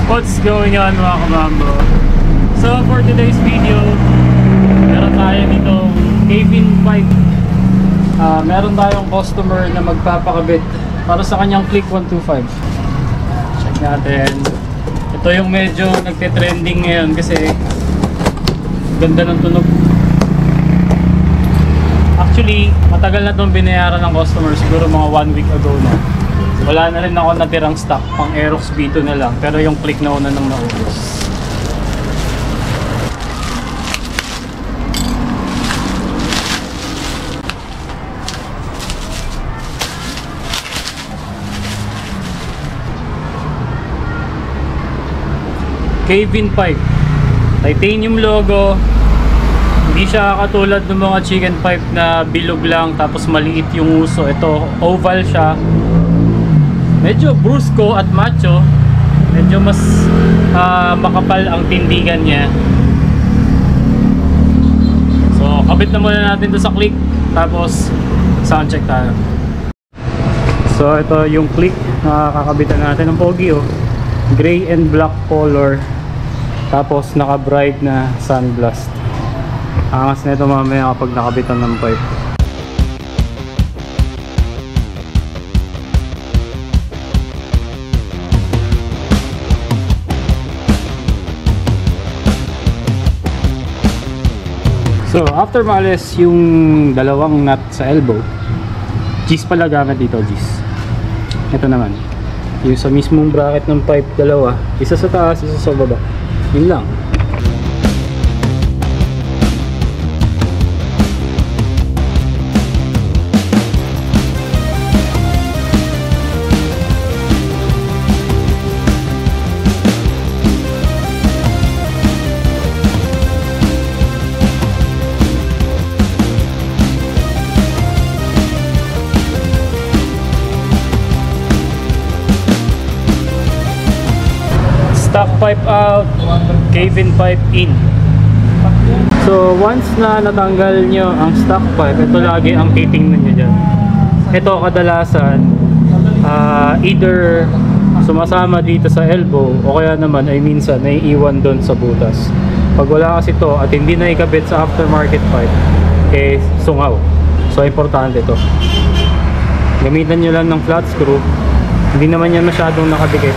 What's going on mga kabambo? So for today's video, meron tayo dito Kevin Pipe. Meron tayong customer na magpapakabit para sa kanyang Click 125. Check natin. Ito yung medyo nagte-trending ngayon kasi ganda ng tunog. Actually, matagal na itong binayaran ng customer, siguro mga 1 week ago na. Wala na rin ako natirang stock, pang Aerox B2 na lang, pero yung Click na una nang naubos. Kevin Pipe, titanium logo. Hindi siya katulad ng mga chicken pipe na bilog lang tapos maliit yung uso. Ito oval siya, medyo brusco at macho, medyo mas makapal ang tindigan niya. So kabit na muna natin to sa Click, tapos sound check tayo. So ito yung Click na kakabitan natin. Ang pogi oh, gray and black color, tapos naka bright na sunblast. Angas na ito mamaya kapag nakabitan ng pipe. So after maalis yung dalawang nut sa elbow, G's pala gamit dito, G's. Ito naman yung sa mismong bracket ng pipe, dalawa, isa sa taas, isa sa baba. Yun lang. Stock pipe out, Kevin pipe in. So once na natanggal nyo ang stock pipe, ito lagi ang titingnan nyo dyan. Ito kadalasan either sumasama dito sa elbow o kaya naman ay minsan naiiwan doon sa butas. Pag wala kasi ito at hindi na ikabit sa aftermarket pipe, eh sungaw. So importante ito. Gamitan nyo lang ng flat screw, hindi naman yan masyadong nakadikit.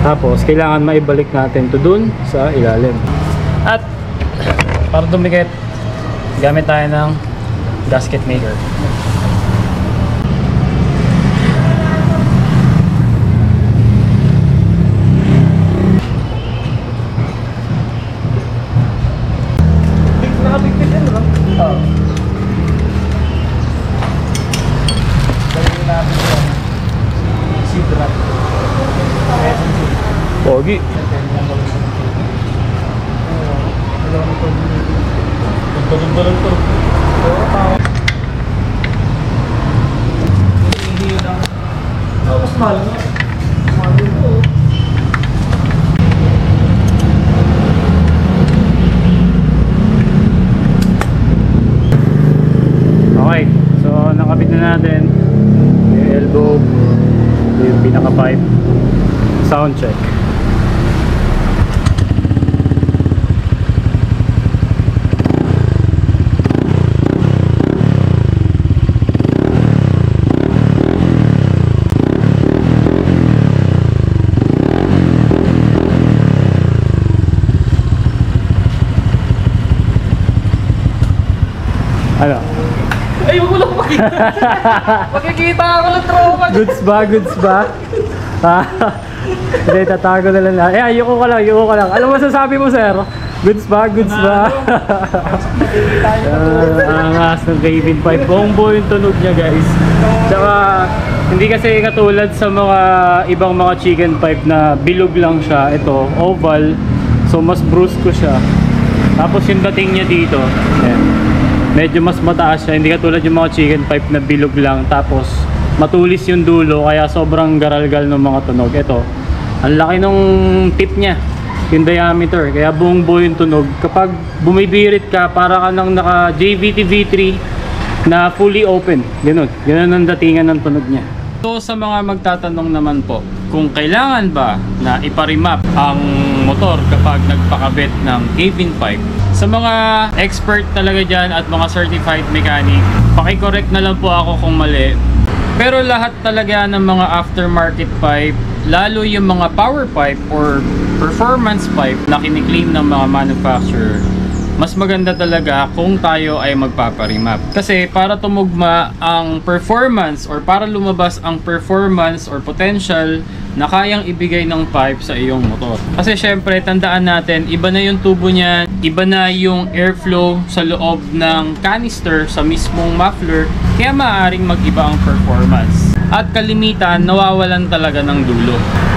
Tapos kailangan maibalik natin to dun sa ilalim. At para dumikit, gamit tayo ng gasket maker. Nakabigpit yan, no? Oo. Dali natin yan. Sidra. Pogi. Tulong-tulong to. Hindi yun ang... mas mahal na. Mahal yun po. Okay, so nakabit na natin yung elbow, yung pinaka pipe. Sound check. Ano? Ay, wag mo lang makita. Makikita ako ng tropa. Goods ba? Goods ba? Hindi, tatago na lang. Eh, ayoko ka lang. Alam mo masasabi mo, sir? Goods ba? Goods ba? Angas ng Kevin pipe. Buong-buo yung tunog niya, guys. Tsaka, hindi kasi katulad sa mga ibang mga chicken pipe na bilog lang siya. Ito, oval. So, mas brusco siya. Tapos yung dating niya dito, ayan, medyo mas mataas siya. Hindi katulad yung mga chicken pipe na bilog lang. Tapos, matulis yung dulo. Kaya sobrang garalgal ng mga tunog. Ito, ang laki nung tip niya, yung diameter, kaya buong buo yung tunog. Kapag bumibirit ka, para ka nang naka JVT V3 na fully open. Ganun ang datingan ng tunog niya. So sa mga magtatanong naman po, kung kailangan ba na iparimap ang motor kapag nagpakabit ng cabin pipe, sa mga expert talaga dyan at mga certified mechanic, paki-correct na lang po ako kung mali. Pero lahat talaga ng mga aftermarket pipe, lalo yung mga power pipe or performance pipe na kiniklaim ng mga manufacturer, mas maganda talaga kung tayo ay magpaparimap. Kasi para tumugma ang performance or para lumabas ang performance or potential na kayang ibigay ng pipe sa iyong motor. Kasi syempre, tandaan natin, iba na yung tubo niya, iba na yung airflow sa loob ng canister sa mismong muffler, kaya maaaring mag-iba ang performance. At kalimitan, nawawalan talaga ng dulo.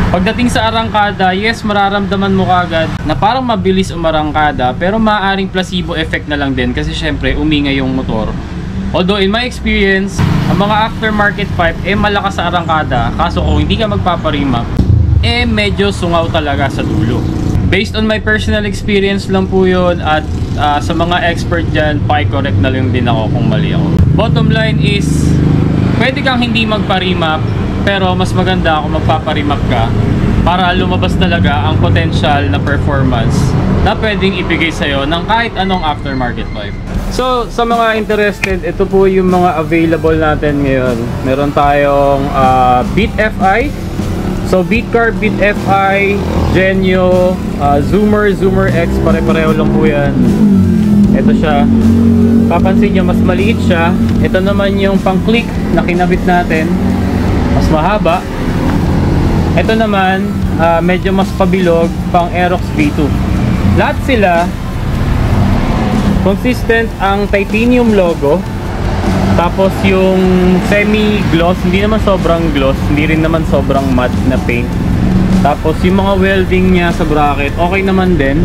Pagdating sa arangkada, yes, mararamdaman mo kagad na parang mabilis umarangkada, pero maaaring placebo effect na lang din kasi syempre umingay yung motor. Although in my experience, ang mga aftermarket pipe malakas sa arangkada, kaso kung hindi ka magpaparimap, medyo sungaw talaga sa dulo. Based on my personal experience lang po yun, at sa mga expert dyan, paki-correct na lang din ako kung mali ako. Bottom line is, pwede kang hindi magparimap, pero mas maganda kung magpaparimap ka para lumabas talaga ang potential na performance na pwedeng ibigay sa'yo ng kahit anong aftermarket pipe. So, sa mga interested, ito po yung mga available natin ngayon. Meron tayong Beat FI. So, Beatcar, Beat FI, Genio, Zoomer, Zoomer X, pare-pareho lang po yan. Ito siya. Papansin nyo, mas maliit siya. Ito naman yung pang-click na kinabit natin. Mas mahaba. Ito naman, medyo mas pabilog, pang Aerox V2. Lahat sila, consistent ang titanium logo. Tapos yung semi-gloss, hindi naman sobrang gloss, hindi rin naman sobrang matte na paint. Tapos yung mga welding niya sa bracket, okay naman din.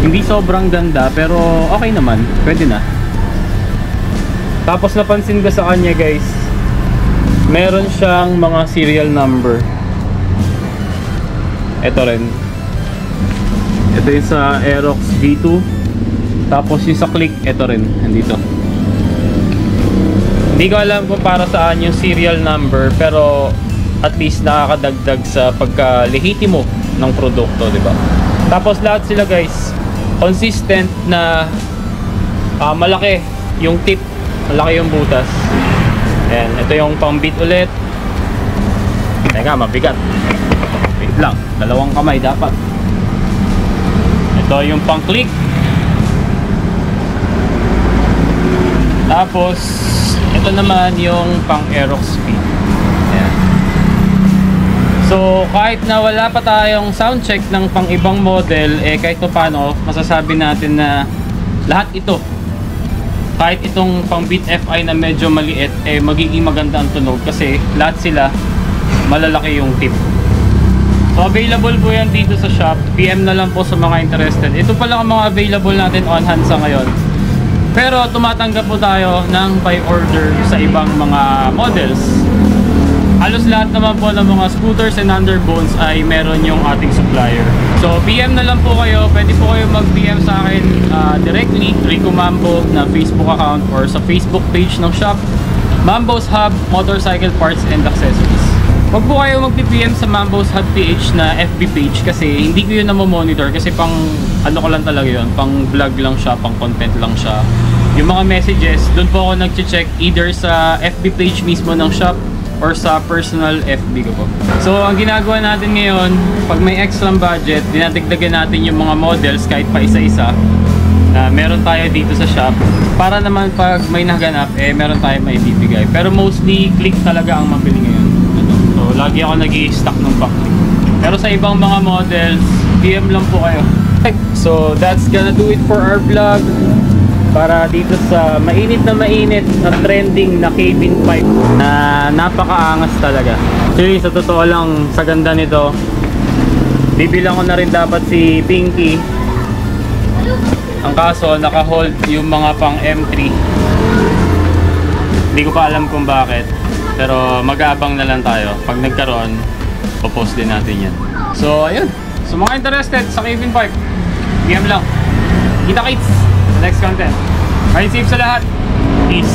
Hindi sobrang ganda, pero okay naman, pwede na. Tapos napansin ko sa kanya guys, meron siyang mga serial number. Ito rin. Ito yung sa Aerox V2. Tapos yung sa Click, ito rin. Nandito. Hindi ko alam kung para saan yung serial number, pero at least nakakadagdag sa pagkalehitimo ng produkto, di ba? Tapos lahat sila guys, consistent na malaki yung tip, malaki yung butas. Ayan, ito yung pang beat ulit. Teka, mabigat. Wait lang, dalawang kamay dapat. Ito yung pang click. Tapos, ito naman yung pang Aerox speed. Ayan. So, kahit na wala pa tayong sound check ng pang ibang model, kahit pa paano, masasabi natin na lahat ito, kahit itong pang Beat FI na medyo maliit, magiging maganda ang tunog kasi lahat sila malalaki yung tip. So available po yan dito sa shop. PM na lang po sa mga interested. Ito pa lang ang mga available natin on hand sa ngayon. Pero tumatanggap po tayo ng by order sa ibang mga models. Halos lahat naman po ng mga scooters and underbones ay meron yung ating supplier. So PM na lang po kayo. Pwede po kayo mag-PM sa akin directly, Rico Mambo na Facebook account, or sa Facebook page ng shop, Mambo's Hub Motorcycle Parts and Accessories. Huwag po kayo mag-PM sa Mambo's Hub PH na FB page kasi hindi ko yun na-monitor kasi pang ano ko lang talaga yun, pang vlog lang siya, pang content lang siya. Yung mga messages, doon po ako nag-check either sa FB page mismo ng shop or sa personal FB ko po. So ang ginagawa natin ngayon, pag may extra budget, dinadagdagan natin yung mga models kahit pa isa-isa na meron tayo dito sa shop para naman pag may naganap, meron tayo may bibigay. Pero mostly click talaga ang mabili ngayon. So lagi ako nag-i-stock ng pack. Pero sa ibang mga models, PM lang po kayo. So that's gonna do it for our vlog para dito sa mainit na trending na cabin pipe na napakaangas talaga. Actually sa totoo lang, sa ganda nito, bibilang ko na rin dapat si Pinky. Ang kaso naka-hold yung mga pang M3. Hindi ko pa alam kung bakit, pero mag-aabang na lang tayo. Pag nagkaroon, popost din natin yan. So ayun, so mga interested sa cabin pipe, PM lang. Kita kits, next content. Ride safe sa lahat. Peace.